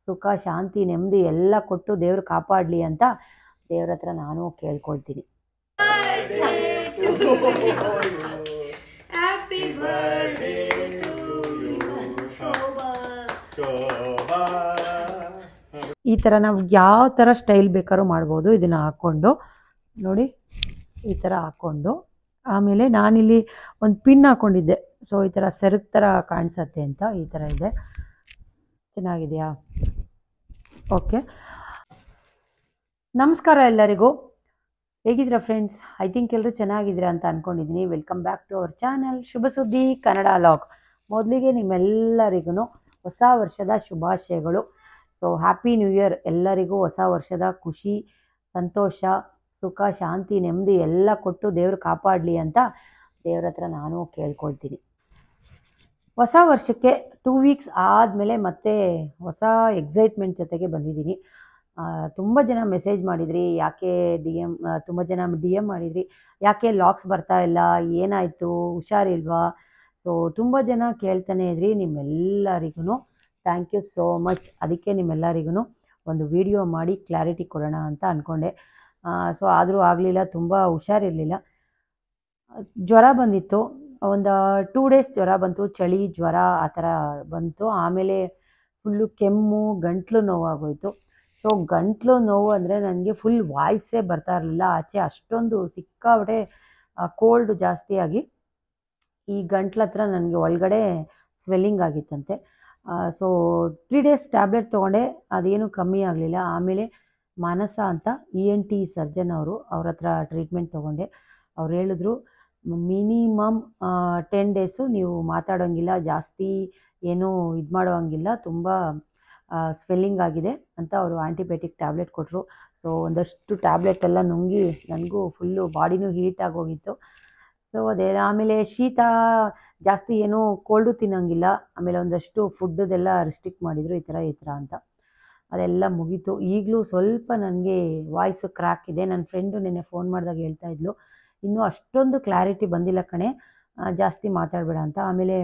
ಸುಖ ಶಾಂತಿ ನೆಮ್ಮದಿ ಎಲ್ಲ ಕೊಟ್ಟು ದೇವರು ಕಾಪಾಡಲಿ ಅಂತ ದೇವ್ರ ಹತ್ರ ನಾನು ಕೇಳ್ಕೊಳ್ತೀನಿ. ಈ ಥರ ನಾವು ಯಾವ ಥರ ಸ್ಟೈಲ್ ಬೇಕಾದ್ರೂ ಮಾಡ್ಬೋದು. ಇದನ್ನು ಹಾಕ್ಕೊಂಡು ನೋಡಿ, ಈ ಥರ ಹಾಕ್ಕೊಂಡು ಆಮೇಲೆ ನಾನಿಲ್ಲಿ ಒಂದು ಪಿನ್ ಹಾಕ್ಕೊಂಡಿದ್ದೆ. ಸೊ ಈ ಥರ ಸೆರಗು ಥರ ಕಾಣಿಸತ್ತೆ ಅಂತ ಈ ಥರ ಇದೆ. ಚೆನ್ನಾಗಿದೆಯಾ? ಓಕೆ, ನಮಸ್ಕಾರ ಎಲ್ಲರಿಗೂ. ಹೇಗಿದ್ದೀರಾ ಫ್ರೆಂಡ್ಸ್? ಐ ಥಿಂಕ್ ಎಲ್ಲರೂ ಚೆನ್ನಾಗಿದ್ದೀರಾ ಅಂತ ಅಂದ್ಕೊಂಡಿದ್ದೀನಿ. Welcome back to our channel Shubha Suddi Kannada log. ಮೊದಲಿಗೆ ನಿಮ್ಮೆಲ್ಲರಿಗೂ ಹೊಸ ವರ್ಷದ ಶುಭಾಶಯಗಳು. ಸೊ ಹ್ಯಾಪಿ ನ್ಯೂ ಇಯರ್ ಎಲ್ಲರಿಗೂ. ಹೊಸ ವರ್ಷದ ಖುಷಿ, ಸಂತೋಷ, ಸುಖ ಶಾಂತಿ ನೆಮ್ಮದಿ ಎಲ್ಲ ಕೊಟ್ಟು ದೇವರು ಕಾಪಾಡಲಿ ಅಂತ ದೇವ್ರ ಹತ್ರ ನಾನು ಕೇಳ್ಕೊಳ್ತೀನಿ. ಹೊಸ ವರ್ಷಕ್ಕೆ 2 ವೀಕ್ಸ್ ಆದಮೇಲೆ ಮತ್ತೆ ಹೊಸ ಎಕ್ಸೈಟ್ಮೆಂಟ್ ಜೊತೆಗೆ ಬಂದಿದ್ದೀನಿ. ತುಂಬ ಜನ ಮೆಸೇಜ್ ಮಾಡಿದ್ರಿ, ಯಾಕೆ ತುಂಬ ಜನ ಡಿ ಎಮ್ ಮಾಡಿದ್ರಿ, ಯಾಕೆ ಲಾಗ್ಸ್ ಬರ್ತಾ ಇಲ್ಲ, ಏನಾಯಿತು, ಹುಷಾರಿಲ್ವಾ? ಸೊ ತುಂಬ ಜನ ಕೇಳ್ತಾನೆ ಇದ್ರಿ. ನಿಮ್ಮೆಲ್ಲರಿಗೂ ಥ್ಯಾಂಕ್ ಯು ಸೋ ಮಚ್. ಅದಕ್ಕೆ ನಿಮ್ಮೆಲ್ಲರಿಗೂ ಒಂದು ವಿಡಿಯೋ ಮಾಡಿ ಕ್ಲಾರಿಟಿ ಕೊಡೋಣ ಅಂತ ಅಂದ್ಕೊಂಡೆ. ಸೊ ಆದರೂ ಆಗಲಿಲ್ಲ, ತುಂಬ ಹುಷಾರಿರಲಿಲ್ಲ. ಜ್ವರ ಬಂದಿತ್ತು, ಒಂದು 2 ಡೇಸ್ ಜ್ವರ ಬಂತು, ಚಳಿ ಜ್ವರ ಆ ಥರ ಬಂತು. ಆಮೇಲೆ ಫುಲ್ಲು ಕೆಮ್ಮು, ಗಂಟ್ಲು ನೋವಾಗೋಯಿತು. ಸೊ ಗಂಟ್ಲು ನೋವು ಅಂದರೆ ನನಗೆ ಫುಲ್ ವಾಯ್ಸೇ ಬರ್ತಾ ಇರಲಿಲ್ಲ ಆಚೆ, ಅಷ್ಟೊಂದು ಸಿಕ್ಕಾಬಿಟ್ಟೆ ಕೋಲ್ಡ್ ಜಾಸ್ತಿ ಆಗಿ ಈ ಗಂಟ್ಲ ಹತ್ರ ನನಗೆ ಒಳಗಡೆ ಸ್ವೆಲ್ಲಿಂಗ್ ಆಗಿತ್ತಂತೆ. ಸೊ 3 ಡೇಸ್ ಟ್ಯಾಬ್ಲೆಟ್ ತೊಗೊಂಡೆ, ಅದೇನು ಕಮ್ಮಿ ಆಗಲಿಲ್ಲ. ಆಮೇಲೆ ಮಾನಸ ಅಂತ ENT ಸರ್ಜನ್ ಅವ್ರ ಹತ್ರ ಟ್ರೀಟ್ಮೆಂಟ್ ತೊಗೊಂಡೆ. ಅವ್ರು ಹೇಳಿದ್ರು ಮಿನಿಮಮ್ 10 ಡೇಸು ನೀವು ಮಾತಾಡೋಂಗಿಲ್ಲ, ಜಾಸ್ತಿ ಏನೂ ಇದು ಮಾಡೋಂಗಿಲ್ಲ, ತುಂಬ ಸ್ವೆಲ್ಲಿಂಗ್ ಆಗಿದೆ ಅಂತ ಅವರು ಆ್ಯಂಟಿಬಯೋಟಿಕ್ ಟ್ಯಾಬ್ಲೆಟ್ ಕೊಟ್ಟರು. ಸೊ ಒಂದಷ್ಟು ಟ್ಯಾಬ್ಲೆಟ್ ಎಲ್ಲ ನುಂಗಿ ನನಗೂ ಫುಲ್ಲು ಬಾಡಿನೂ ಹೀಟಾಗಿ ಹೋಗಿತ್ತು. ಸೊ ಅದೇ ಆಮೇಲೆ ಶೀತ ಜಾಸ್ತಿ ಏನೂ ಕೋಲ್ಡು ತಿನ್ನೋಂಗಿಲ್ಲ. ಆಮೇಲೆ ಒಂದಷ್ಟು ಫುಡ್ಡದೆಲ್ಲ ರಿಸ್ಟ್ರಿಕ್ಟ್ ಮಾಡಿದರು, ಈ ಥರ ಅಂತ. ಅದೆಲ್ಲ ಮುಗೀತು. ಈಗಲೂ ಸ್ವಲ್ಪ ನನಗೆ ವಾಯ್ಸು ಕ್ರ್ಯಾಕ್ ಇದೆ. ನನ್ನ ಫ್ರೆಂಡು ನಿನ್ನೆ ಫೋನ್ ಮಾಡಿದಾಗ ಹೇಳ್ತಾ ಇದ್ಲು, ಇನ್ನೂ ಅಷ್ಟೊಂದು ಕ್ಲಾರಿಟಿ ಬಂದಿಲ್ಲ ಕಣೆ, ಜಾಸ್ತಿ ಮಾತಾಡಬೇಡ ಅಂತ. ಆಮೇಲೆ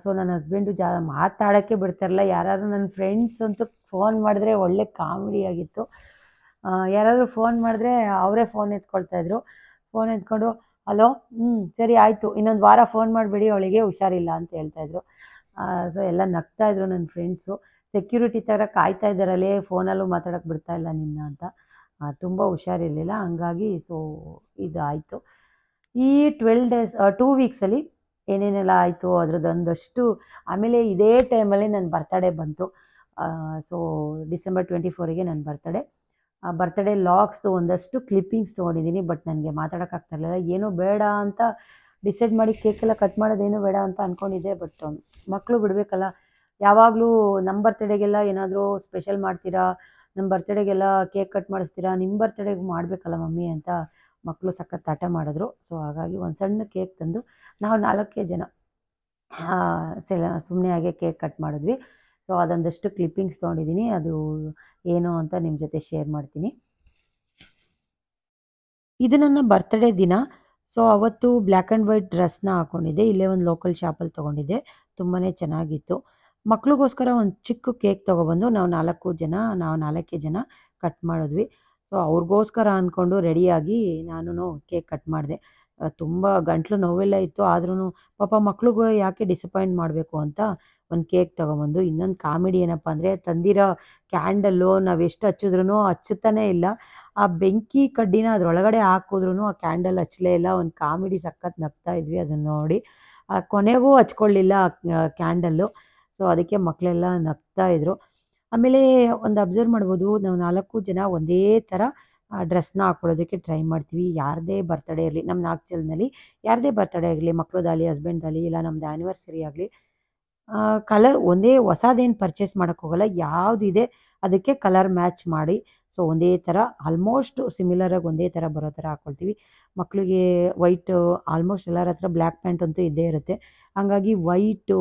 ಸೊ ನನ್ನ ಹಸ್ಬೆಂಡು ಮಾತಾಡೋಕ್ಕೆ ಬಿಡ್ತಾರಲ್ಲ. ಯಾರಾದ್ರು ನನ್ನ ಫ್ರೆಂಡ್ಸ್ ಅಂತೂ ಫೋನ್ ಮಾಡಿದ್ರೆ ಒಳ್ಳೆ ಕಾಮಿಡಿ ಆಗಿತ್ತು. ಯಾರಾದರೂ ಫೋನ್ ಮಾಡಿದ್ರೆ ಅವರೇ ಫೋನ್ ಎತ್ಕೊಳ್ತಾಯಿದ್ರು. ಫೋನ್ ಎತ್ಕೊಂಡು ಹಲೋ, ಸರಿ ಆಯಿತು, ಇನ್ನೊಂದು ವಾರ ಫೋನ್ ಮಾಡಿಬಿಡಿ, ಅವಳಿಗೆ ಹುಷಾರಿಲ್ಲ ಅಂತ ಹೇಳ್ತಾಯಿದ್ರು. ಸೊ ಎಲ್ಲ ನಗ್ತಾಯಿದ್ರು ನನ್ನ ಫ್ರೆಂಡ್ಸು. ಸೆಕ್ಯೂರಿಟಿ ಥರ ಕಾಯ್ತಾ ಇದ್ದಾರಲ್ಲೇ, ಫೋನಲ್ಲೂ ಮಾತಾಡೋಕ್ಕೆ ಬಿಡ್ತಾಯಿಲ್ಲ ನಿನ್ನ ಅಂತ. ತುಂಬ ಹುಷಾರಿರಲಿಲ್ಲ, ಹಂಗಾಗಿ ಸೊ ಇದು ಆಯಿತು. ಈ 2 ವೀಕ್ಸಲ್ಲಿ ಏನೇನೆಲ್ಲ ಆಯಿತು ಅದರದ್ದೊಂದಷ್ಟು. ಆಮೇಲೆ ಇದೇ ಟೈಮಲ್ಲಿ ನನ್ನ ಬರ್ತಡೇ ಬಂತು. ಸೊ ಡಿಸೆಂಬರ್ 24ಗೆ ನನ್ನ ಬರ್ತಡೇ ಲಾಗ್ಸ್ದು ಒಂದಷ್ಟು ಕ್ಲಿಪ್ಪಿಂಗ್ಸ್ ತೊಗೊಂಡಿದ್ದೀನಿ. ಬಟ್ ನನಗೆ ಮಾತಾಡೋಕ್ಕಾಗ್ತಾಯಿರಲಿಲ್ಲ. ಏನೋ ಬೇಡ ಅಂತ ಡಿಸೈಡ್ ಮಾಡಿ ಕೇಕೆಲ್ಲ ಕಟ್ ಮಾಡೋದೇನೋ ಬೇಡ ಅಂತ ಅಂದ್ಕೊಂಡಿದ್ದೆ. ಬಟ್ ಮಕ್ಕಳು ಬಿಡಬೇಕಲ್ಲ. ಯಾವಾಗಲೂ ನಮ್ಮ ಬರ್ತಡೇಗೆಲ್ಲ ಏನಾದರೂ ಸ್ಪೆಷಲ್ ಮಾಡ್ತೀರಾ, ನಮ್ಮ ಬರ್ತಡೇಗೆಲ್ಲ ಕೇಕ್ ಕಟ್ ಮಾಡಿಸ್ತೀರಾ, ನಿಮ್ಮ ಬರ್ತಡೇಗೆ ಮಾಡಬೇಕಲ್ಲ ಮಮ್ಮಿ ಅಂತ ಮಕ್ಕಳು ಸಖತ್ ಆಟ ಮಾಡಿದ್ರು. ಸೊ ಹಾಗಾಗಿ ಒಂದು ಸಣ್ಣ ಕೇಕ್ ತಂದು ನಾವು 4 ಜನ ಸುಮ್ಮನೆ ಹಾಗೆ ಕೇಕ್ ಕಟ್ ಮಾಡಿದ್ವಿ. ಸೊ ಅದೊಂದಷ್ಟು ಕ್ಲಿಪ್ಪಿಂಗ್ಸ್ ತೊಗೊಂಡಿದ್ದೀನಿ, ಅದು ಏನು ಅಂತ ನಿಮ್ಮ ಜೊತೆ ಶೇರ್ ಮಾಡ್ತೀನಿ. ಇದು ನನ್ನ ಬರ್ತಡೇ ದಿನ. ಸೊ ಅವತ್ತು ಬ್ಲ್ಯಾಕ್ ಆ್ಯಂಡ್ ವೈಟ್ ಡ್ರೆಸ್ನ ಹಾಕ್ಕೊಂಡಿದ್ದೆ. ಇಲ್ಲೇ ಒಂದು ಲೋಕಲ್ ಶಾಪಲ್ಲಿ ತೊಗೊಂಡಿದ್ದೆ, ತುಂಬಾ ಚೆನ್ನಾಗಿತ್ತು. ಮಕ್ಳಿಗೋಸ್ಕರ ಒಂದು ಚಿಕ್ಕ ಕೇಕ್ ತೊಗೊಬಂದು ನಾವು 4 ಜನ ಕಟ್ ಮಾಡಿದ್ವಿ. ಸೊ ಅವ್ರಿಗೋಸ್ಕರ ಅಂದ್ಕೊಂಡು ರೆಡಿಯಾಗಿ ನಾನು ಕೇಕ್ ಕಟ್ ಮಾಡಿದೆ. ತುಂಬ ಗಂಟ್ಲು ನೋವೆಲ್ಲ ಇತ್ತು, ಆದ್ರೂ ಪಾಪ ಮಕ್ಳಿಗೂ ಯಾಕೆ ಡಿಸಪಾಯಿಂಟ್ ಮಾಡಬೇಕು ಅಂತ ಒಂದು ಕೇಕ್ ತೊಗೊಬಂದು. ಇನ್ನೊಂದು ಕಾಮಿಡಿ ಏನಪ್ಪ ಅಂದರೆ, ತಂದಿರೋ ಕ್ಯಾಂಡಲ್ಲು ನಾವು ಎಷ್ಟು ಹಚ್ಚಿದ್ರೂ ಹಚ್ಚುತ್ತಾನೇ ಇಲ್ಲ. ಆ ಬೆಂಕಿ ಕಡ್ಡಿನ ಅದರೊಳಗಡೆ ಹಾಕಿದ್ರೂ ಆ ಕ್ಯಾಂಡಲ್ ಹಚ್ಚಲೇ ಇಲ್ಲ. ಒಂದು ಕಾಮಿಡಿ ಸಖತ್ ನಗ್ತಾ ಇದ್ವಿ ಅದನ್ನು ನೋಡಿ. ಕೊನೆಗೂ ಹಚ್ಕೊಳ್ಳಿಲ್ಲ ಕ್ಯಾಂಡಲ್ಲು. ಸೊ ಅದಕ್ಕೆ ಮಕ್ಕಳೆಲ್ಲ ನಗ್ತಾ ಇದ್ರು. ಆಮೇಲೆ ಒಂದು ಅಬ್ಸರ್ವ್ ಮಾಡ್ಬೋದು, ನಾವು 4 ಜನ ಒಂದೇ ಥರ ಡ್ರೆಸ್ನ ಹಾಕ್ಕೊಳ್ಳೋದಕ್ಕೆ ಟ್ರೈ ಮಾಡ್ತೀವಿ. ಯಾರದೇ ಬರ್ತಡೇ ಇರಲಿ, ನಮ್ಮ 4 ಜನದಲ್ಲಿ ಯಾರದೇ ಬರ್ತಡೇ ಆಗಲಿ, ಮಕ್ಕಳದಾಗಲಿ, ಹಸ್ಬೆಂಡ್ದಾಗಲಿ, ಇಲ್ಲ ನಮ್ಮದು ಆ್ಯನಿವರ್ಸರಿ ಆಗಲಿ, ಕಲರ್ ಒಂದೇ ಹೊಸದೇನು ಪರ್ಚೇಸ್ ಮಾಡೋಕ್ಕೆ ಹೋಗಲ್ಲ. ಯಾವುದಿದೆ ಅದಕ್ಕೆ ಕಲರ್ ಮ್ಯಾಚ್ ಮಾಡಿ, ಸೊ ಒಂದೇ ಥರ ಆಲ್ಮೋಸ್ಟ್ ಸಿಮಿಲರಾಗಿ ಒಂದೇ ಥರ ಬರೋ ಥರ ಹಾಕ್ಕೊಳ್ತೀವಿ. ಮಕ್ಕಳಿಗೆ ವೈಟು, ಆಲ್ಮೋಸ್ಟ್ ಎಲ್ಲರ ಹತ್ರ ಬ್ಲ್ಯಾಕ್ ಪ್ಯಾಂಟ್ ಅಂತೂ ಇದ್ದೇ ಇರುತ್ತೆ. ಹಾಗಾಗಿ ವೈಟು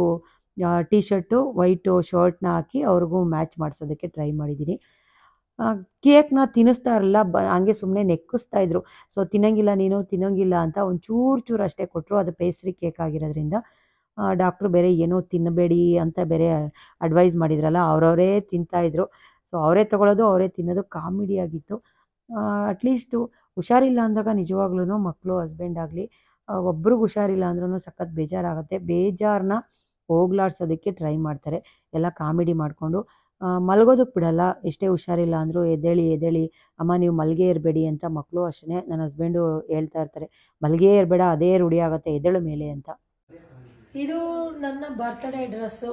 ಟೀ ಶರ್ಟು, ವೈಟು ಶರ್ಟ್ನ ಹಾಕಿ ಅವ್ರಿಗೂ ಮ್ಯಾಚ್ ಮಾಡಿಸೋದಕ್ಕೆ ಟ್ರೈ ಮಾಡಿದ್ದೀನಿ. ಕೇಕ್ನ ತಿನ್ನಿಸ್ತಾ ಇರಲಿಲ್ಲ, ಹಂಗೆ ಸುಮ್ಮನೆ ನೆಕ್ಕಿಸ್ತಾ ಇದ್ರು. ಸೊ ತಿನ್ನೋಂಗಿಲ್ಲ ನೀನು, ತಿನ್ನೋಂಗಿಲ್ಲ ಅಂತ ಒಂದು ಚೂರು ಅಷ್ಟೇ ಕೊಟ್ಟರು. ಅದು ಪೇಸ್ಟ್ರಿ ಕೇಕ್ ಆಗಿರೋದ್ರಿಂದ ಡಾಕ್ಟ್ರು ಬೇರೆ ಏನೋ ತಿನ್ನಬೇಡಿ ಅಂತ ಬೇರೆ ಅಡ್ವೈಸ್ ಮಾಡಿದ್ರಲ್ಲ, ಅವರವರೇ ತಿಂತಾಯಿದ್ರು. ಸೊ ಅವರೇ ತೊಗೊಳೋದು ಅವರೇ ತಿನ್ನೋದು ಕಾಮಿಡಿ ಆಗಿತ್ತು. ಅಟ್ಲೀಸ್ಟು ಹುಷಾರಿಲ್ಲ ಅಂದಾಗ ನಿಜವಾಗ್ಲೂ ಮಕ್ಕಳು ಹಸ್ಬೆಂಡ್ ಆಗಲಿ ಒಬ್ರಿಗೆ ಹುಷಾರಿಲ್ಲ ಅಂದ್ರೂ ಸಖತ್ ಬೇಜಾರಾಗುತ್ತೆ. ಬೇಜಾರನ್ನ ಹೋಗ್ಲಾಡ್ಸೋದಕ್ಕೆ ಟ್ರೈ ಮಾಡ್ತಾರೆ. ಎಲ್ಲ ಕಾಮಿಡಿ ಮಾಡಿಕೊಂಡು ಮಲಗೋದಕ್ಕೆ ಬಿಡಲ್ಲ. ಎಷ್ಟೇ ಹುಷಾರಿಲ್ಲ ಅಂದರೂ ಎದ್ದೇಳಿ ಎದ್ದೇಳಿ ಅಮ್ಮ ನೀವು ಮಲ್ಗೆ ಇರಬೇಡಿ ಅಂತ. ಮಕ್ಕಳು ಅಷ್ಟೇ, ನನ್ನ ಹಸ್ಬೆಂಡು ಹೇಳ್ತಾ ಇರ್ತಾರೆ, ಮಲ್ಗೆ ಇರಬೇಡ ಅದೇ ರೂಢಿ ಆಗುತ್ತೆ, ಎದ್ದೇಳು ಮೇಲೆ ಅಂತ. ಇದು ನನ್ನ ಬರ್ತ್ಡೇ ಡ್ರೆಸ್ಸು.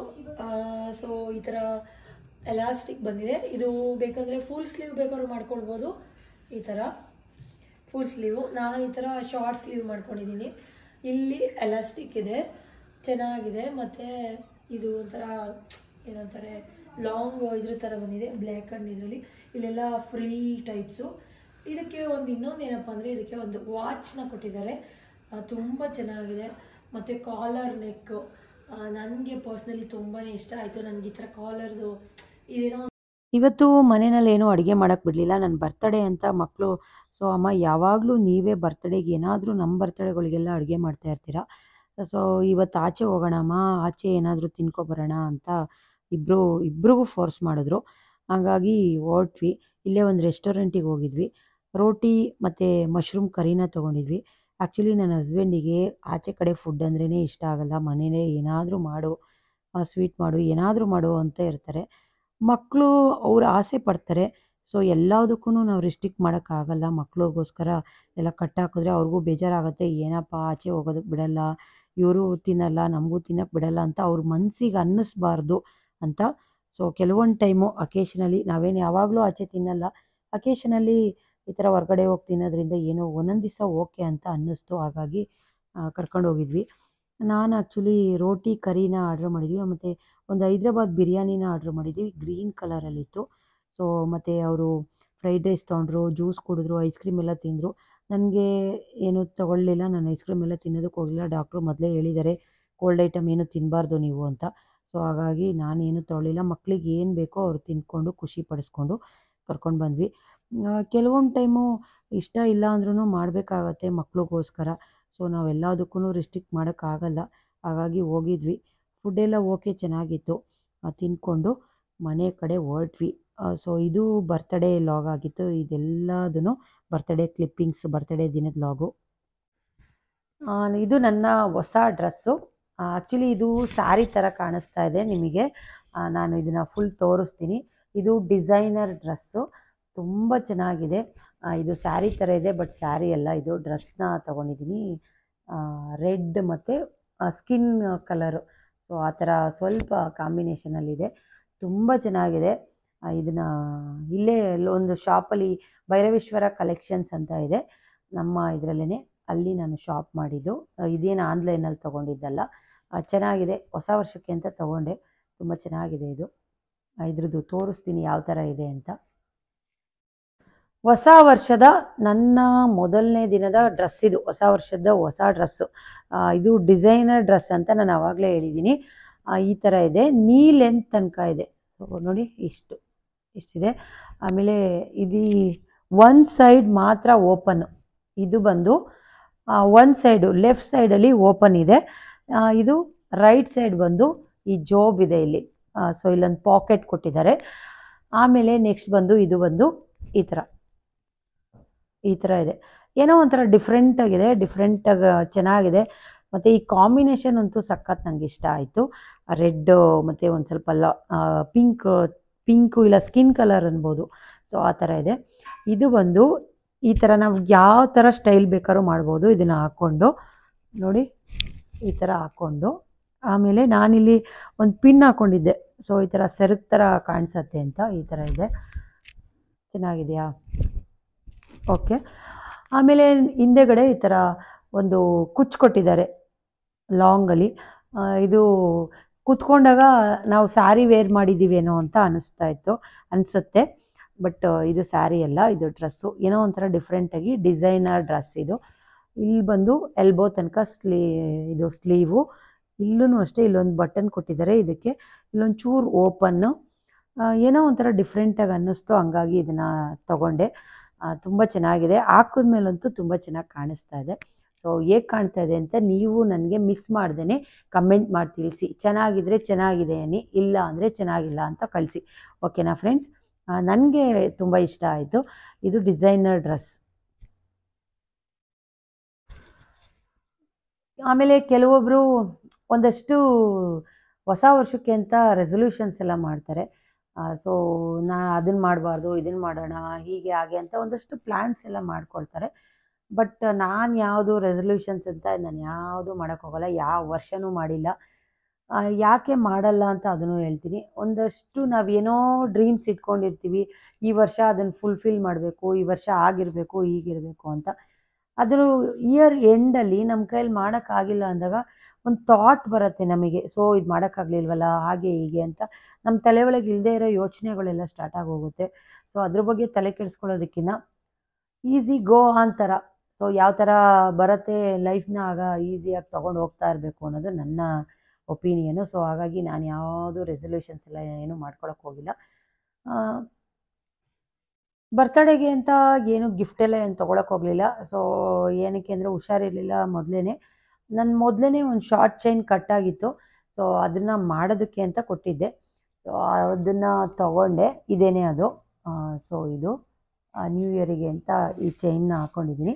ಸೊ ಈ ಥರ ಎಲಾಸ್ಟಿಕ್ ಬಂದಿದೆ. ಇದು ಬೇಕಂದರೆ ಫುಲ್ ಸ್ಲೀವ್ ಬೇಕಾದ್ರೂ ಮಾಡ್ಕೊಳ್ಬೋದು. ಈ ಥರ ಫುಲ್ ಸ್ಲೀವು. ನಾನು ಈ ಥರ ಶಾರ್ಟ್ ಸ್ಲೀವ್ ಮಾಡ್ಕೊಂಡಿದ್ದೀನಿ. ಇಲ್ಲಿ ಎಲಾಸ್ಟಿಕ್ ಇದೆ, ಚೆನ್ನಾಗಿದೆ. ಮತ್ತು ಇದು ಒಂಥರ ಏನಂತಾರೆ ಲಾಂಗ್ ಇದ್ರ ಥರ ಬಂದಿದೆ, ಬ್ಲ್ಯಾಕ್ ಆ್ಯಂಡ್ ಇದರಲ್ಲಿ. ಇಲ್ಲೆಲ್ಲ ಫ್ರಿಲ್ ಟೈಪ್ಸು. ಇದಕ್ಕೆ ಒಂದು ಇನ್ನೊಂದು ಏನಪ್ಪ ಅಂದರೆ ಇದಕ್ಕೆ ಒಂದು ವಾಚ್ನ ಕೊಟ್ಟಿದ್ದಾರೆ, ತುಂಬ ಚೆನ್ನಾಗಿದೆ. ಮತ್ತು ಕಾಲರ್ ನೆಕ್ಕು ನನಗೆ ಪರ್ಸ್ನಲಿ ತುಂಬಾ ಇಷ್ಟ ಆಯಿತು. ನನಗೆ ಈ ಥರ ಕಾಲರ್ದು ಇದೇನೋ. ಇವತ್ತು ಮನೆಯಲ್ಲಿ ಏನೂ ಅಡುಗೆ ಮಾಡೋಕ್ಕೆ ಬಿಡಲಿಲ್ಲ, ನನ್ನ ಬರ್ತಡೇ ಅಂತ ಮಕ್ಕಳು. ಸೊ ಅಮ್ಮ ಯಾವಾಗಲೂ ನೀವೇ ಬರ್ತಡೇಗೆ ಏನಾದರೂ ನಮ್ಮ ಬರ್ತಡೇಗಳಿಗೆಲ್ಲ ಅಡುಗೆ ಮಾಡ್ತಾ ಇರ್ತೀರಾ, ಸೊ ಇವತ್ತು ಆಚೆ ಹೋಗೋಣ ಅಮ್ಮ, ಆಚೆ ಏನಾದರೂ ತಿನ್ಕೊಬರೋಣ ಅಂತ ಇಬ್ರಿಗೂ ಫೋರ್ಸ್ ಮಾಡಿದ್ರು. ಹಾಗಾಗಿ ಹೊರಟ್ವಿ. ಇಲ್ಲೇ ಒಂದು ರೆಸ್ಟೋರೆಂಟಿಗೆ ಹೋಗಿದ್ವಿ. ರೋಟಿ ಮತ್ತು ಮಶ್ರೂಮ್ ಕರಿನ ತೊಗೊಂಡಿದ್ವಿ. ಆ್ಯಕ್ಚುಲಿ ನನ್ನ ಹಸ್ಬೆಂಡಿಗೆ ಆಚೆ ಕಡೆ ಫುಡ್ ಅಂದ್ರೇ ಇಷ್ಟ ಆಗಲ್ಲ. ಮನೇಲೇ ಏನಾದರೂ ಮಾಡು, ಸ್ವೀಟ್ ಮಾಡು, ಏನಾದರೂ ಮಾಡು ಅಂತ ಇರ್ತಾರೆ. ಮಕ್ಕಳು ಅವ್ರು ಆಸೆ ಪಡ್ತಾರೆ. ಸೊ ಎಲ್ಲದಕ್ಕೂ ನಾವು ರಿಸ್ಟ್ರಿಕ್ಟ್ ಮಾಡೋಕ್ಕಾಗಲ್ಲ. ಮಕ್ಳಿಗೋಸ್ಕರ ಎಲ್ಲ ಕಟ್ಟಾಕಿದ್ರೆ ಅವ್ರಿಗೂ ಬೇಜಾರಾಗುತ್ತೆ. ಏನಪ್ಪ ಆಚೆ ಹೋಗೋದಕ್ಕೆ ಬಿಡಲ್ಲ, ಇವರು ತಿನ್ನಲ್ಲ, ನಮಗೂ ತಿನ್ನೋಕ್ಕೆ ಬಿಡಲ್ಲ ಅಂತ ಅವ್ರ ಮನಸ್ಸಿಗೆ ಅನ್ನಿಸ್ಬಾರ್ದು ಅಂತ. ಸೊ ಕೆಲವೊಂದು ಟೈಮು ಅಕೇಶನಲ್ಲಿ ನಾವೇನು ಯಾವಾಗಲೂ ಆಚೆ ತಿನ್ನಲ್ಲ, ಅಕೇಶನಲ್ಲಿ ಈ ಥರ ಹೊರಗಡೆ ಹೋಗಿ ತಿನ್ನೋದ್ರಿಂದ ಏನೋ ಒಂದೊಂದು ದಿವಸ ಓಕೆ ಅಂತ ಅನ್ನಿಸ್ತು. ಹಾಗಾಗಿ ಕರ್ಕೊಂಡು ಹೋಗಿದ್ವಿ. ನಾನು ಆ್ಯಕ್ಚುಲಿ ರೋಟಿ ಕರಿನ ಆರ್ಡ್ರ್ ಮಾಡಿದ್ವಿ, ಮತ್ತು ಒಂದು ಹೈದ್ರಾಬಾದ್ ಬಿರಿಯಾನಿನ ಆರ್ಡ್ರ್ ಮಾಡಿದ್ವಿ, ಗ್ರೀನ್ ಕಲರಲ್ಲಿತ್ತು. ಸೊ ಮತ್ತು ಅವರು ಫ್ರೈಡ್ ರೈಸ್ ತೊಗೊಂಡ್ರು, ಜ್ಯೂಸ್ ಕುಡಿದ್ರು, ಐಸ್ ಕ್ರೀಮ್ ಎಲ್ಲ ತಿಂದರು. ನನಗೆ ಏನೂ ತೊಗೊಳ್ಳಿಲ್ಲ, ನಾನು ಐಸ್ ಕ್ರೀಮ್ ಎಲ್ಲ ತಿನ್ನೋದಕ್ಕೆ ಹೋಗಲಿಲ್ಲ. ಡಾಕ್ಟ್ರು ಮೊದಲೇ ಹೇಳಿದ್ದಾರೆ ಕೋಲ್ಡ್ ಐಟಮ್ ಏನು ತಿನ್ನಬಾರ್ದು ನೀವು ಅಂತ. ಸೊ ಹಾಗಾಗಿ ನಾನೇನು ತೊಗೊಳ್ಳಿಲ್ಲ. ಮಕ್ಳಿಗೆ ಏನು ಬೇಕೋ ಅವ್ರು ತಿಂದ್ಕೊಂಡು ಖುಷಿ ಪಡಿಸ್ಕೊಂಡು ಕರ್ಕೊಂಡು ಬಂದ್ವಿ. ಕೆಲವೊಂದು ಟೈಮು ಇಷ್ಟ ಇಲ್ಲ ಅಂದ್ರೂ ಮಾಡಬೇಕಾಗತ್ತೆ ಮಕ್ಳಿಗೋಸ್ಕರ. ಸೊ ನಾವೆಲ್ಲದಕ್ಕೂ ರಿಸ್ಟ್ರಿಕ್ಟ್ ಮಾಡೋಕ್ಕಾಗಲ್ಲ. ಹಾಗಾಗಿ ಹೋಗಿದ್ವಿ. ಫುಡ್ಡೆಲ್ಲ ಓಕೆ ಚೆನ್ನಾಗಿತ್ತು. ತಿಂದ್ಕೊಂಡು ಮನೆ ಕಡೆ ಹೊರಟ್ವಿ. ಸೊ ಇದು ಬರ್ತ್ಡೇ ಲಾಗ್ ಆಗಿತ್ತು. ಇದೆಲ್ಲದೂ ಬರ್ತ್ಡೇ ಕ್ಲಿಪ್ಪಿಂಗ್ಸ್, ಬರ್ತ್ಡೇ ದಿನದ ಲಾಗು. ಇದು ನನ್ನ ಹೊಸ ಡ್ರೆಸ್ಸು. ಆ್ಯಕ್ಚುಲಿ ಇದು ಸ್ಯಾರಿ ಥರ ಕಾಣಿಸ್ತಾ ಇದೆ ನಿಮಗೆ. ನಾನು ಇದನ್ನು ಫುಲ್ ತೋರಿಸ್ತೀನಿ. ಇದು ಡಿಸೈನರ್ ಡ್ರೆಸ್ಸು, ತುಂಬ ಚೆನ್ನಾಗಿದೆ. ಇದು ಸ್ಯಾರಿ ಥರ ಇದೆ, ಬಟ್ ಸ್ಯಾರಿ ಅಲ್ಲ, ಇದು ಡ್ರೆಸ್ನ ತೊಗೊಂಡಿದ್ದೀನಿ. ರೆಡ್ ಮತ್ತು ಸ್ಕಿನ್ ಕಲರು. ಸೊ ಆ ಥರ ಸ್ವಲ್ಪ ಕಾಂಬಿನೇಷನಲ್ಲಿದೆ, ತುಂಬ ಚೆನ್ನಾಗಿದೆ. ಇದನ್ನು ಇಲ್ಲೇ ಒಂದು ಶಾಪಲ್ಲಿ ಭೈರವೇಶ್ವರ ಕಲೆಕ್ಷನ್ಸ್ ಅಂತ ಇದೆ ನಮ್ಮ ಇದರಲ್ಲೇ, ಅಲ್ಲಿ ನಾನು ಶಾಪ್ ಮಾಡಿದ್ದು. ಇದೇನು ಆನ್ಲೈನಲ್ಲಿ ತೊಗೊಂಡಿದ್ದಲ್ಲ. ಚೆನ್ನಾಗಿದೆ, ಹೊಸ ವರ್ಷಕ್ಕೆ ಅಂತ ತೊಗೊಂಡೆ. ತುಂಬ ಚೆನ್ನಾಗಿದೆ ಇದು. ಇದ್ರದ್ದು ತೋರಿಸ್ತೀನಿ ಯಾವ ಥರ ಇದೆ ಅಂತ. ಹೊಸ ವರ್ಷದ ನನ್ನ ಮೊದಲನೇ ದಿನದ ಡ್ರೆಸ್ ಇದು. ಹೊಸ ವರ್ಷದ ಹೊಸ ಡ್ರೆಸ್ಸು. ಇದು ಡಿಸೈನರ್ ಡ್ರೆಸ್ ಅಂತ ನಾನು ಆವಾಗಲೇ ಹೇಳಿದ್ದೀನಿ. ಈ ಥರ ಇದೆ, ನೀ ಲೆಂತ್ ತನಕ ಇದೆ. ಸೊ ನೋಡಿ ಇಷ್ಟಿದೆ. ಆಮೇಲೆ ಇದು ಒನ್ ಸೈಡ್ ಮಾತ್ರ ಓಪನ್ನು. ಇದು ಬಂದು ಒಂದು ಸೈಡು ಲೆಫ್ಟ್ ಸೈಡಲ್ಲಿ ಓಪನ್ ಇದೆ. ಇದು ರೈಟ್ ಸೈಡ್ ಬಂದು ಈ ಜೋಬ್ ಇದೆ ಇಲ್ಲಿ. ಸೊ ಇಲ್ಲೊಂದು ಪಾಕೆಟ್ ಕೊಟ್ಟಿದ್ದಾರೆ. ಆಮೇಲೆ ನೆಕ್ಸ್ಟ್ ಬಂದು ಇದು ಬಂದು ಈ ಥರ ಇದೆ. ಏನೋ ಒಂಥರ ಡಿಫ್ರೆಂಟಾಗಿದೆ, ಡಿಫ್ರೆಂಟಾಗಿ ಚೆನ್ನಾಗಿದೆ. ಮತ್ತು ಈ ಕಾಂಬಿನೇಷನ್ ಅಂತೂ ಸಖತ್ ನನಗೆ ಇಷ್ಟ ಆಯಿತು. ರೆಡ್ಡು ಮತ್ತು ಒಂದು ಸ್ವಲ್ಪ ಪಿಂಕು ಇಲ್ಲ ಸ್ಕಿನ್ ಕಲರ್ ಅನ್ಬೋದು. ಸೊ ಆ ಥರ ಇದೆ. ಇದು ಬಂದು ಈ ಥರ ನಾವು ಯಾವ ಥರ ಸ್ಟೈಲ್ ಬೇಕಾದ್ರೂ ಮಾಡ್ಬೋದು ಇದನ್ನು ಹಾಕ್ಕೊಂಡು. ನೋಡಿ ಈ ಥರ ಹಾಕ್ಕೊಂಡು, ಆಮೇಲೆ ನಾನಿಲ್ಲಿ ಒಂದು ಪಿನ್ ಹಾಕ್ಕೊಂಡಿದ್ದೆ. ಸೊ ಈ ಥರ ಸೆರಗು ಥರ ಕಾಣಿಸತ್ತೆ ಅಂತ ಈ ಥರ ಇದೆ. ಚೆನ್ನಾಗಿದೆಯಾ? ಓಕೆ. ಆಮೇಲೆ ಹಿಂದೆಗಡೆ ಈ ಥರ ಒಂದು ಕುಚ್ಚು ಕೊಟ್ಟಿದ್ದಾರೆ ಲಾಂಗಲ್ಲಿ. ಇದು ಕೂತ್ಕೊಂಡಾಗ ನಾವು ಸ್ಯಾರಿ ವೇರ್ ಮಾಡಿದ್ದೀವೇನೋ ಅಂತ ಅನಿಸುತ್ತೆ. ಬಟ್ ಇದು ಸ್ಯಾರಿ ಅಲ್ಲ, ಇದು ಡ್ರೆಸ್ಸು. ಏನೋ ಒಂಥರ ಡಿಫ್ರೆಂಟಾಗಿ ಡಿಸೈನರ್ ಡ್ರೆಸ್ ಇದು. ಇಲ್ಲಿ ಬಂದು ಎಲ್ಬೋ ತನಕ ಇದು ಸ್ಲೀವು. ಇಲ್ಲೂ ಅಷ್ಟೇ, ಇಲ್ಲೊಂದು ಬಟನ್ ಕೊಟ್ಟಿದ್ದಾರೆ ಇದಕ್ಕೆ, ಇಲ್ಲೊಂದು ಚೂರು ಓಪನ್ನು. ಏನೋ ಒಂಥರ ಡಿಫ್ರೆಂಟಾಗಿ ಅನ್ನಿಸ್ತು, ಹಂಗಾಗಿ ಇದನ್ನು ತಗೊಂಡೆ. ತುಂಬ ಚೆನ್ನಾಗಿದೆ. ಹಾಕಿದ್ಮೇಲಂತೂ ತುಂಬ ಚೆನ್ನಾಗಿ ಕಾಣಿಸ್ತಾ ಇದೆ. ಸೊ ಸೊ ಹೇಗೆ ಕಾಣ್ತಾ ಇದೆ ಅಂತ ನೀವು ನನಗೆ ಮಿಸ್ ಮಾಡ್ದೇ ಕಮೆಂಟ್ ಮಾಡಿ ತಿಳಿಸಿ. ಚೆನ್ನಾಗಿದ್ರೆ ಚೆನ್ನಾಗಿದೆ ಅನ್ನಿ, ಇಲ್ಲ ಅಂದರೆ ಚೆನ್ನಾಗಿಲ್ಲ ಅಂತ ಕಳಿಸಿ. ಓಕೆನಾ ಫ್ರೆಂಡ್ಸ್? ನನಗೆ ತುಂಬ ಇಷ್ಟ ಆಯಿತು. ಇದು ಡಿಸೈನರ್ ಡ್ರೆಸ್. ಆಮೇಲೆ ಕೆಲವೊಬ್ಬರು ಒಂದಷ್ಟು ಹೊಸ ವರ್ಷಕ್ಕೆ ಅಂತ ರೆಸೊಲ್ಯೂಷನ್ಸ್ ಎಲ್ಲ ಮಾಡ್ತಾರೆ. ಸೊ ಅದನ್ನು ಮಾಡಬಾರ್ದು, ಇದನ್ನು ಮಾಡೋಣ, ಹೀಗೆ ಹಾಗೆ ಅಂತ ಒಂದಷ್ಟು ಪ್ಲ್ಯಾನ್ಸ್ ಎಲ್ಲ ಮಾಡ್ಕೊಳ್ತಾರೆ. ಬಟ್ ನಾನು ಯಾವುದು ರೆಸೊಲ್ಯೂಷನ್ಸ್ ಅಂತ ನಾನು ಯಾವುದು ಮಾಡೋಕ್ಕೋಗಲ್ಲ, ಯಾವ ವರ್ಷವೂ ಮಾಡಿಲ್ಲ. ಯಾಕೆ ಮಾಡಲ್ಲ ಅಂತ ಅದನ್ನು ಹೇಳ್ತೀನಿ. ಒಂದಷ್ಟು ನಾವೇನೋ ಡ್ರೀಮ್ಸ್ ಇಟ್ಕೊಂಡಿರ್ತೀವಿ, ಈ ವರ್ಷ ಅದನ್ನು ಫುಲ್ಫಿಲ್ ಮಾಡಬೇಕು, ಈ ವರ್ಷ ಆಗಿರಬೇಕು, ಹೀಗಿರಬೇಕು ಅಂತ. ಅದ್ರ ಇಯರ್ ಎಂಡಲ್ಲಿ ನಮ್ಮ ಕೈಯಲ್ಲಿ ಮಾಡೋಕ್ಕಾಗಿಲ್ಲ ಅಂದಾಗ ಒಂದು ಥಾಟ್ ಬರುತ್ತೆ ನಮಗೆ. ಸೊ ಇದು ಮಾಡೋಕ್ಕಾಗಲಿಲ್ವಲ್ಲ, ಹಾಗೆ ಹೀಗೆ ಅಂತ ನಮ್ಮ ತಲೆ ಒಳಗೆ ಇಲ್ಲದೆ ಇರೋ ಯೋಚನೆಗಳೆಲ್ಲ ಸ್ಟಾರ್ಟ್ ಆಗೋಗುತ್ತೆ. ಸೊ ಅದ್ರ ಬಗ್ಗೆ ತಲೆ ಕೆಡಿಸ್ಕೊಳ್ಳೋದಕ್ಕಿಂತ ಈಸಿ ಗೋ ಆನ್ ಥರ, ಸೊ ಯಾವ ಥರ ಬರುತ್ತೆ ಲೈಫ್ನ ಆಗ ಈಸಿಯಾಗಿ ತೊಗೊಂಡು ಹೋಗ್ತಾ ಇರಬೇಕು ಅನ್ನೋದು ನನ್ನ ಒಪಿನಿಯನು. ಸೊ ಹಾಗಾಗಿ ನಾನು ಯಾವುದು ರೆಸೊಲ್ಯೂಷನ್ಸ್ ಎಲ್ಲ ಏನೂ ಮಾಡ್ಕೊಳಕ್ಕೆ ಹೋಗಿಲ್ಲ. ಬರ್ತಡೇಗೆ ಅಂತ ಏನು ಗಿಫ್ಟೆಲ್ಲ ಏನು ತೊಗೊಳಕ್ಕೆ ಹೋಗಲಿಲ್ಲ. ಸೊ ಏನಕ್ಕೆ ಅಂದರೆ ಹುಷಾರಿರಲಿಲ್ಲ ಮೊದಲೇ. ನನ್ನ ಮೊದಲೇ ಒಂದು ಶಾರ್ಟ್ ಚೈನ್ ಕಟ್ಟಾಗಿತ್ತು. ಸೊ ಅದನ್ನು ಮಾಡೋದಕ್ಕೆ ಅಂತ ಕೊಟ್ಟಿದ್ದೆ. ಸೊ ಅದನ್ನು ತೊಗೊಂಡೆ. ಇದೇನೇ ಅದು. ಸೊ ಇದು ನ್ಯೂ ಇಯರಿಗೆ ಅಂತ ಈ ಚೈನ್ನ ಹಾಕ್ಕೊಂಡಿದ್ದೀನಿ.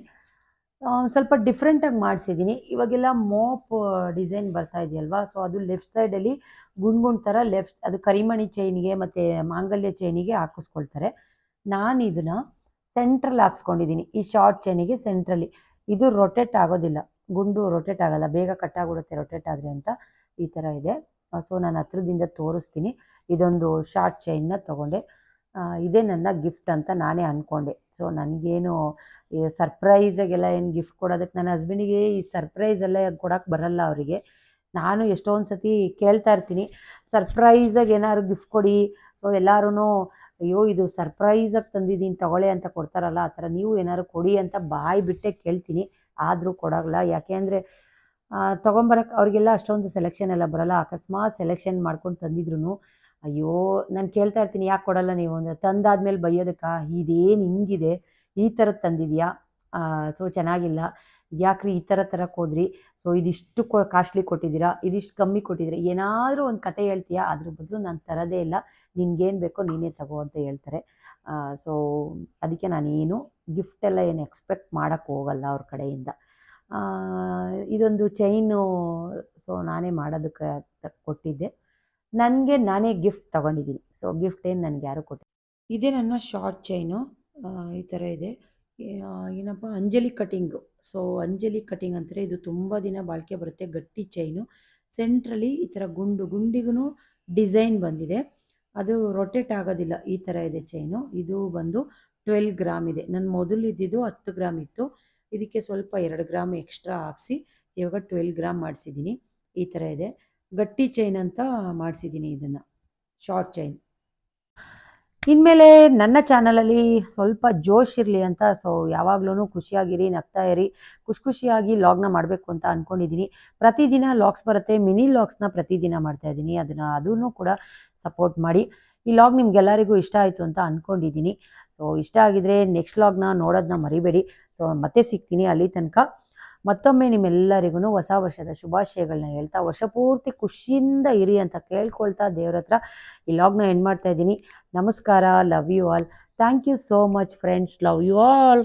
ಸ್ವಲ್ಪ ಡಿಫ್ರೆಂಟಾಗಿ ಮಾಡಿಸಿದ್ದೀನಿ. ಇವಾಗೆಲ್ಲ ಮೋಪ್ ಡಿಸೈನ್ ಬರ್ತಾ ಇದೆಯಲ್ವಾ, ಸೊ ಅದು ಲೆಫ್ಟ್ ಸೈಡಲ್ಲಿ ಗುಂಡು ಥರ ಅದು ಕರಿಮಣಿ ಚೈನಿಗೆ ಮತ್ತು ಮಾಂಗಲ್ಯ ಚೈನಿಗೆ ಹಾಕಿಸ್ಕೊಳ್ತಾರೆ. ನಾನು ಇದನ್ನು ಸೆಂಟ್ರಲ್ಲಿ ಹಾಕ್ಸ್ಕೊಂಡಿದ್ದೀನಿ, ಈ ಶಾರ್ಟ್ ಚೈನಿಗೆ ಸೆಂಟ್ರಲ್ಲಿ. ಇದು ರೊಟೇಟ್ ಆಗೋದಿಲ್ಲ, ಗುಂಡು ರೊಟೇಟ್ ಆಗೋಲ್ಲ, ಬೇಗ ಕಟ್ಟಾಗ್ಬಿಡುತ್ತೆ ರೊಟೇಟ್ ಆದರೆ ಅಂತ. ಈ ಥರ ಇದೆ. ಸೊ ನಾನು ಹತ್ರದಿಂದ ತೋರಿಸ್ತೀನಿ. ಇದೊಂದು ಶಾರ್ಟ್ ಚೈನ್ನ ತೊಗೊಂಡೆ. ಇದೇ ನನ್ನ ಗಿಫ್ಟ್ ಅಂತ ನಾನೇ ಅಂದ್ಕೊಂಡೆ. ಸೊ ನನಗೇನು ಈ ಸರ್ಪ್ರೈಸಾಗೆಲ್ಲ ಏನು ಗಿಫ್ಟ್ ಕೊಡೋದಕ್ಕೆ ನನ್ನ ಹಸ್ಬೆಂಡಿಗೆ ಈ ಸರ್ಪ್ರೈಸ್ ಎಲ್ಲ ಕೊಡೋಕ್ಕೆ ಬರಲ್ಲ ಅವರಿಗೆ. ನಾನು ಎಷ್ಟೊಂದು ಸತಿ ಕೇಳ್ತಾ ಇರ್ತೀನಿ, ಸರ್ಪ್ರೈಸಾಗಿ ಏನಾದ್ರು ಗಿಫ್ಟ್ ಕೊಡಿ. ಸೊ ಎಲ್ಲರೂ ಅಯ್ಯೋ ಇದು ಸರ್ಪ್ರೈಸಾಗಿ ತಂದಿದ್ದೀನಿ ತಗೊಳ್ಳಿ ಅಂತ ಕೊಡ್ತಾರಲ್ಲ, ಆ ಥರ ನೀವು ಏನಾದ್ರು ಕೊಡಿ ಅಂತ ಬಾಯಿ ಬಿಟ್ಟೆ ಕೇಳ್ತೀನಿ. ಆದರೂ ಕೊಡೋಲ್ಲ. ಯಾಕೆ ಅಂದರೆ ತೊಗೊಂಬರಕ್ಕೆ ಅವ್ರಿಗೆಲ್ಲ ಅಷ್ಟೊಂದು ಸೆಲೆಕ್ಷನ್ ಎಲ್ಲ ಬರೋಲ್ಲ. ಅಕಸ್ಮಾತ್ ಸೆಲೆಕ್ಷನ್ ಮಾಡ್ಕೊಂಡು ತಂದಿದ್ರು ಅಯ್ಯೋ ನಾನು ಕೇಳ್ತಾ ಇರ್ತೀನಿ, ಯಾಕೆ ಕೊಡೋಲ್ಲ ನೀವು ಅಂದರೆ, ತಂದಾದ್ಮೇಲೆ ಬೈಯೋದಕ್ಕೆ ಇದೇನು ಹಿಂಗಿದೆ, ಈ ಥರದ್ದು ತಂದಿದೆಯಾ, ಸೊ ಚೆನ್ನಾಗಿಲ್ಲ, ಯಾಕ್ರಿ ಈ ಥರ ತರಕ್ಕೆ ಹೋದ್ರಿ, ಸೊ ಇದಿಷ್ಟು ಕಾಸ್ಟ್ಲಿ ಕೊಟ್ಟಿದ್ದೀರಾ, ಇದಿಷ್ಟು ಕಮ್ಮಿ ಕೊಟ್ಟಿದ್ದೀರಾ, ಏನಾದರೂ ಒಂದು ಕತೆ ಹೇಳ್ತೀಯಾ, ಅದ್ರ ಬದಲು ನಾನು ತರೋದೇ ಇಲ್ಲ, ನಿನ್ಗೇನು ಬೇಕೋ ನೀನೇ ತಗೋ ಅಂತ ಹೇಳ್ತಾರೆ. ಸೊ ಅದಕ್ಕೆ ನಾನೇನು ಗಿಫ್ಟೆಲ್ಲ ಏನು ಎಕ್ಸ್ಪೆಕ್ಟ್ ಮಾಡೋಕ್ಕೆ ಹೋಗಲ್ಲ ಅವ್ರ ಕಡೆಯಿಂದ. ಇದೊಂದು ಚೈನು ಸೊ ನಾನೇ ಮಾಡೋದಕ್ಕೆ ಕೊಟ್ಟಿದ್ದೆ. ನನಗೆ ನಾನೇ ಗಿಫ್ಟ್ ತೊಗೊಂಡಿದ್ದೀನಿ. ಸೊ ಗಿಫ್ಟ್ ಏನು ನನಗೆ ಯಾರು ಕೊಟ್ಟಿಲ್ಲ. ಇದೇ ನನ್ನ ಶಾರ್ಟ್ ಚೈನು. ಈ ಥರ ಇದೆ. ಏನಪ್ಪ Anjali cutting. So Anjali cutting ಅಂತಾರೆ. ಇದು ತುಂಬ ದಿನ ಬಾಳಿಕೆ ಬರುತ್ತೆ. ಗಟ್ಟಿ ಚೈನು. ಸೆಂಟ್ರಲ್ಲಿ ಈ ಥರ ಗುಂಡಿಗೂ ಡಿಸೈನ್ ಬಂದಿದೆ. ಅದು ರೊಟೇಟ್ ಆಗೋದಿಲ್ಲ. ಈ ಥರ ಇದೆ ಚೈನು. ಇದು ಬಂದು 12 ಗ್ರಾಮ್ ಇದೆ. ನನ್ನ ಮೊದಲು ಇದ್ದಿದ್ದು 10 ಗ್ರಾಮ್ ಇತ್ತು. ಇದಕ್ಕೆ ಸ್ವಲ್ಪ 2 ಗ್ರಾಮ್ ಎಕ್ಸ್ಟ್ರಾ ಹಾಕ್ಸಿ ಇವಾಗ 12 ಗ್ರಾಮ್ ಮಾಡಿಸಿದ್ದೀನಿ. ಈ ಥರ ಇದೆ. ಗಟ್ಟಿ ಚೈನ್ ಅಂತ ಮಾಡಿಸಿದ್ದೀನಿ ಇದನ್ನು, ಶಾರ್ಟ್ ಚೈನ್. ಇನ್ಮೇಲೆ ನನ್ನ ಚಾನಲಲ್ಲಿ ಸ್ವಲ್ಪ ಜೋಶ್ ಇರಲಿ ಅಂತ, ಸೊ ಯಾವಾಗಲೂ ಖುಷಿಯಾಗಿರಿ, ನಗ್ತಾ ಇರಿ, ಖುಷಿಯಾಗಿ ಲಾಗ್ನ ಮಾಡಬೇಕು ಅಂತ ಅಂದ್ಕೊಂಡಿದ್ದೀನಿ. ಪ್ರತಿದಿನ ಲಾಗ್ಸ್ ಬರುತ್ತೆ. ಮಿನಿ ಲಾಗ್ಸ್ನ ಪ್ರತಿದಿನ ಮಾಡ್ತಾಯಿದ್ದೀನಿ. ಅದನ್ನು ಕೂಡ ಸಪೋರ್ಟ್ ಮಾಡಿ. ಈ ಲಾಗ್ ನಿಮ್ಗೆಲ್ಲರಿಗೂ ಇಷ್ಟ ಆಯಿತು ಅಂತ ಅಂದ್ಕೊಂಡಿದ್ದೀನಿ. ಸೊ ಇಷ್ಟ ಆಗಿದರೆ ನೆಕ್ಸ್ಟ್ ಲಾಗ್ನ ನೋಡೋದನ್ನ ಮರಿಬೇಡಿ. ಸೊ ಮತ್ತೆ ಸಿಗ್ತೀನಿ. ಅಲ್ಲಿ ತನಕ ಮತ್ತೊಮ್ಮೆ ನಿಮ್ಮೆಲ್ಲರಿಗೂ ಹೊಸ ವರ್ಷದ ಶುಭಾಶಯಗಳನ್ನ ಹೇಳ್ತಾ, ವರ್ಷ ಪೂರ್ತಿ ಖುಷಿಯಿಂದ ಇರಿ ಅಂತ ಕೇಳ್ಕೊಳ್ತಾ ದೇವ್ರ ಹತ್ರ ಈ ಲಾಗ್ನ ಎಂಡ್ ಮಾಡ್ತಾ ಇದ್ದೀನಿ. ನಮಸ್ಕಾರ. Love you all. Thank you so much friends. Love you all.